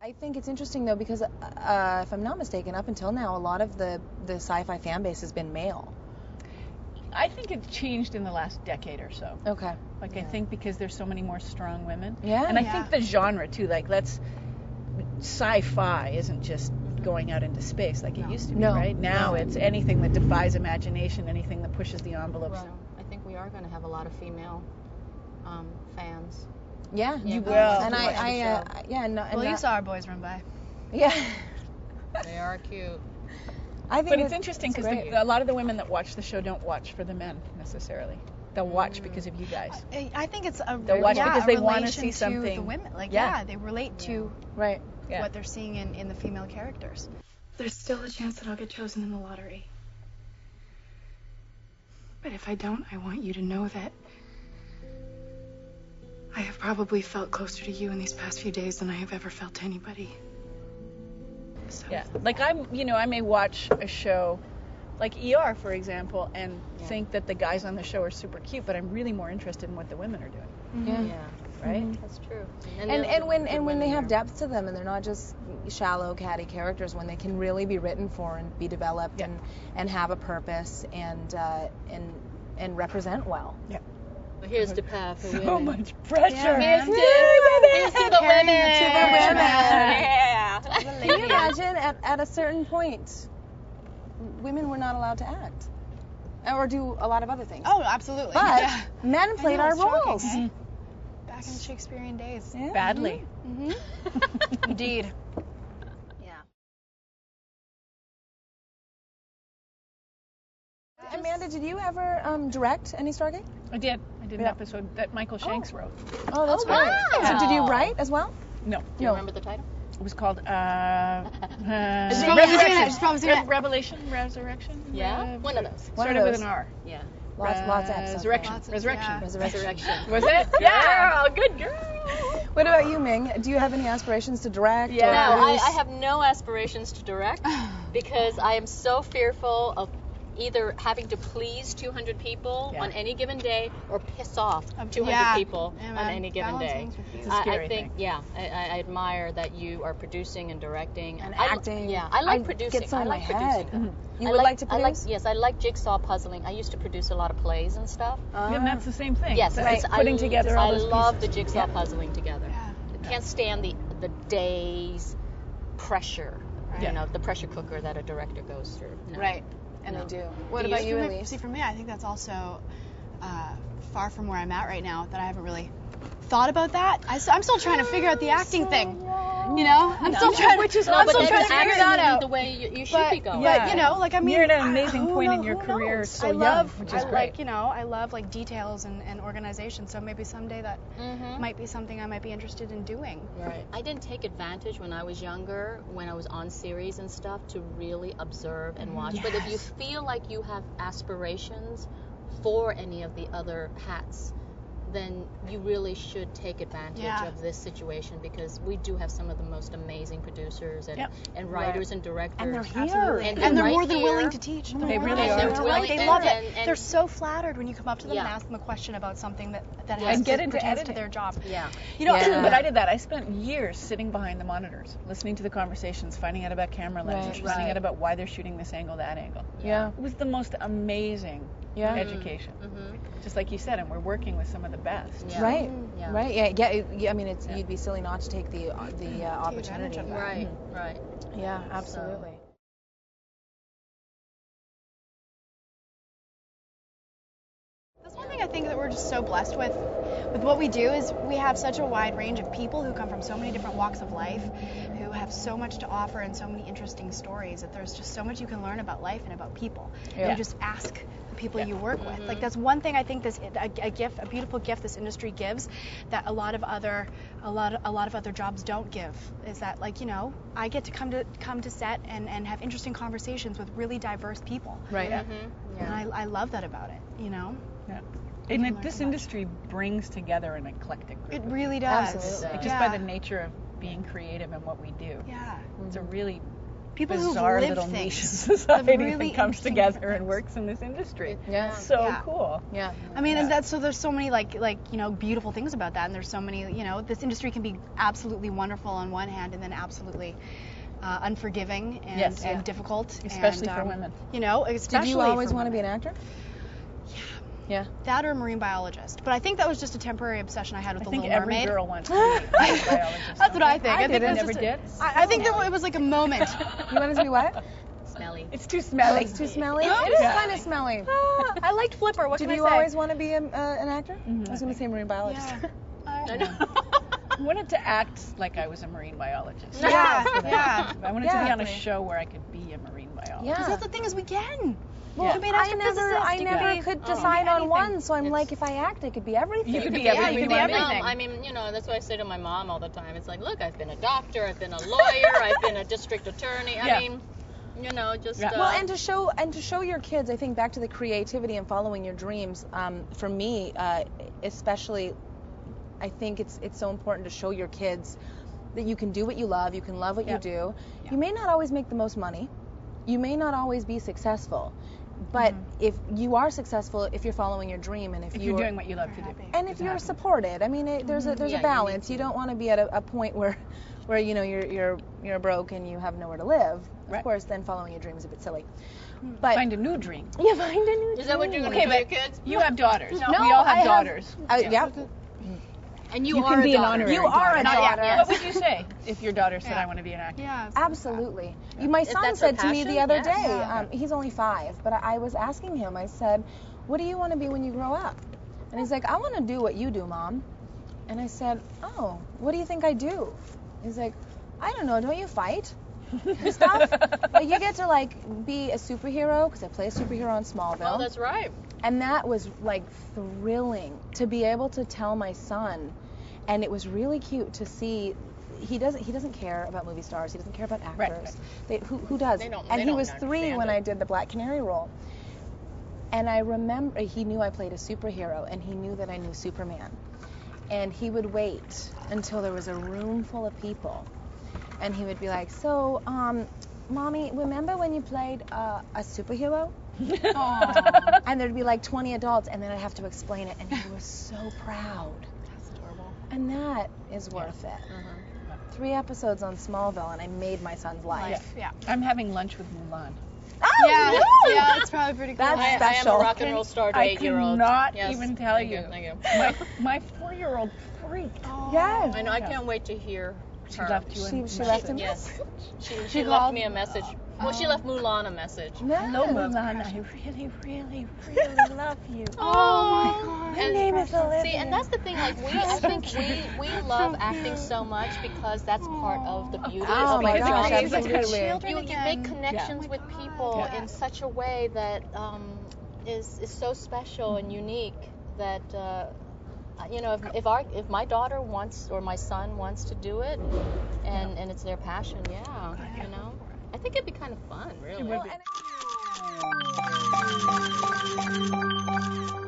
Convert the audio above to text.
I think it's interesting, though, because if I'm not mistaken, up until now, a lot of the sci-fi fan base has been male. I think it's changed in the last decade or so. Okay. Like, I think because there's so many more strong women. Yeah. And I think the genre, too, like, sci-fi isn't just going out into space like it used to be, right? Now it's anything that defies imagination, anything that pushes the envelopes. Well, I think we are going to have a lot of female fans. Yeah, you will. And you saw our boys run by. Yeah. They are cute. But it's interesting because a lot of the women that watch the show don't watch for the men necessarily. They'll watch because of you guys. I think it's they'll watch because they want to see something. To the women, they relate to what they're seeing in the female characters. There's still a chance that I'll get chosen in the lottery. But if I don't, I want you to know that I have probably felt closer to you in these past few days than I have ever felt to anybody. So. Yeah, like I may watch a show like ER, for example, and think that the guys on the show are super cute, but I'm really more interested in what the women are doing. Mm-hmm. Yeah. Right? Mm-hmm. That's true. And when they have depth to them and they're not just shallow, catty characters, when they can really be written for and be developed and have a purpose and represent well. Yeah. Well, here's the path for women. So much pressure. Here's to the women. Yeah. Can you imagine at a certain point, women were not allowed to act or do a lot of other things? Oh, absolutely. But men played our roles. Shocking, back in Shakespearean days. Yeah. Badly. Mm-hmm. Indeed. Yeah. Amanda, did you ever direct any Stargate? I did. I did an episode that Michael Shanks wrote. Oh, that's great. Wow. So did you write as well? No. Do you remember the title? It was called Revelation. Resurrection? Yeah, one of those. Started with an R. Yeah. Lots of episodes. Resurrection. Was it? Yeah, good girl. What about you, Ming? Do you have any aspirations to direct? Yeah. No, I have no aspirations to direct because I am so fearful of either having to please 200 people on any given day or piss off 200 people on any given day. It's a scary I think, thing. I admire that you are producing and directing. And acting. I like producing. Gets on I like my head. producing. You would like to produce? I like jigsaw puzzling. I used to produce a lot of plays and stuff. And that's the same thing. Yes, It's putting together all those I love pieces. the jigsaw puzzling together. Yeah. I can't stand the day's pressure. You know, the pressure cooker that a director goes through. No. Right. And No. they do. What about you, Elyse? See, for me, I think that's also far from where I'm at right now, that I haven't really thought about that. I'm still trying to figure out the acting thing. You know? I'm still trying to figure that out. The way you should be going. But, you know, like, I mean... You're at an amazing point in your career so young, which is great. I love, like, details and organization, so maybe someday that might be something I might be interested in doing. Right. I didn't take advantage when I was younger, when I was on series and stuff, to really observe and watch. But if you feel like you have aspirations for any of the other hats, then you really should take advantage of this situation, because we do have some of the most amazing producers and writers and directors. And they're here. And they're more than willing to teach. They really are. They love it. They're so flattered when you come up to them and ask them a question about something that has pertains to their job. Yeah. You know, But I did that. I spent years sitting behind the monitors, listening to the conversations, finding out about camera lenses, finding out about why they're shooting this angle, that angle. Yeah. It was the most amazing education. Just like you said, and we're working with some of the best. Yeah. Right. Yeah. Right. Yeah. I mean, you'd be silly not to take the opportunity. Right. Right. Yeah. Absolutely. That's one thing I think that we're just so blessed with what we do, is we have such a wide range of people who come from so many different walks of life, who have so much to offer and so many interesting stories, that there's just so much you can learn about life and about people. You just ask the people you work with. Like, that's one thing I think a beautiful gift this industry gives that a lot of other jobs don't give, is that, like, you know, I get to come to set and have interesting conversations with really diverse people. Right. And I love that about it, you know? Yeah. And this industry brings together an eclectic group. It really does. Absolutely. Just by the nature of being creative and what we do. Yeah. It's a really people who've bizarre lived little niche things. society really that comes interesting together and things. works in this industry. Yeah. So Yeah. cool. Yeah. I mean, and that's so there's so many like beautiful things about that, and there's so many this industry can be absolutely wonderful on one hand, and then absolutely unforgiving and, Yes, and difficult, Especially and, for women. Especially Did you always for want to be an women. actor? Yeah. That or a marine biologist, but I think that was just a temporary obsession I had with I the think Little every Mermaid. girl wants to be a biologist. That's what I think. I I think didn't. it was Never just did? I think it was like a moment. You wanted to be what? Smelly. It's too smelly. It's too smelly. It is kind of smelly. I liked Flipper. What Did can you I say? always want to be an actor? I was going to say marine biologist. Yeah. I know. I wanted to act like I was a marine biologist. Yeah, That's what I yeah. wanted. I wanted to be on a Exactly. show where I could be a marine biologist. Yeah. Because that's the thing is we can. Well, You could be an I never astrophysicist, you could be- could you could be decide on anything. one, so I'm like, if I act, it could be everything. You could be Yeah, everything. you could be you want to everything. I mean, that's what I say to my mom all the time. It's like, look, I've been a doctor, I've been a lawyer, I've been a district attorney. Yeah. I mean, just. Yeah. Well, and to show your kids, I think back to the creativity and following your dreams. For me, especially, I think it's so important to show your kids that you can do what you love, you can love what you do. Yeah. You may not always make the most money, you may not always be successful, but if you are successful, if you're following your dream, and if you're doing what you love to do. and if you're supported, I mean, there's a Yeah, you balance. need You to. don't want to be at a point where you're broke and you have nowhere to live. Right. Of course, then following your dream is a bit silly. But Find a new dream. yeah, find a new Is that what you're dream. going to Okay, do with your kids? You have daughters. No. We all I have daughters. Yeah. And you, You are can a be an daughter. honorary You are a Not yet, daughter. yes. What would you say if your daughter said, Yeah. I want to be an actor? Yeah. Absolutely. My son that's said her to me the passion, other yes. day, Yeah. he's only 5, but I was asking him, I said, what do you want to be when you grow up? And he's like, I want to do what you do, Mom. And I said, oh, what do you think I do? He's like, I don't know, don't you fight? And stuff. But you get to be a superhero, because I play a superhero on Smallville. Oh, that's right. And that was thrilling to be able to tell my son, and it was really cute to see. He doesn't care about movie stars. He doesn't care about actors. Right. Who does? They don't- And they he don't was 3 understand when it. I did the Black Canary role. And I remember he knew I played a superhero, and he knew that I knew Superman. And he would wait until there was a room full of people, and he would be like, "So, Mommy, remember when you played a superhero?" Aww. And there'd be 20 adults, and then I'd have to explain it, and he was so proud. That's adorable. And that is worth it. 3 episodes on Smallville, and I made my son's life. Yeah. I'm having lunch with Mulan. Oh, Yeah. really? Yeah. It's probably pretty cool. That's I am special. a rock and roll star to I 8-year-olds. cannot Yes. even tell Thank you. Thank you. My 4-year-old freaked. Oh. Yes. I know. I can't wait to hear She her. left you a She left him? Yes. She She left called- me a message. Well, she left Mulan a message. Hello, Yes. Mulan. I really, really, really love you. Oh my God. My name is Olivia. See, and that's the thing. I think we love acting so much because that's part of the beauty. Oh of my our gosh, jobs. absolutely. Children You again. make connections with people Yeah. in such a way that is so special and unique that if my daughter wants or my son wants to do it and it's their passion, I think it'd be kind of fun, really. It would be. Well, and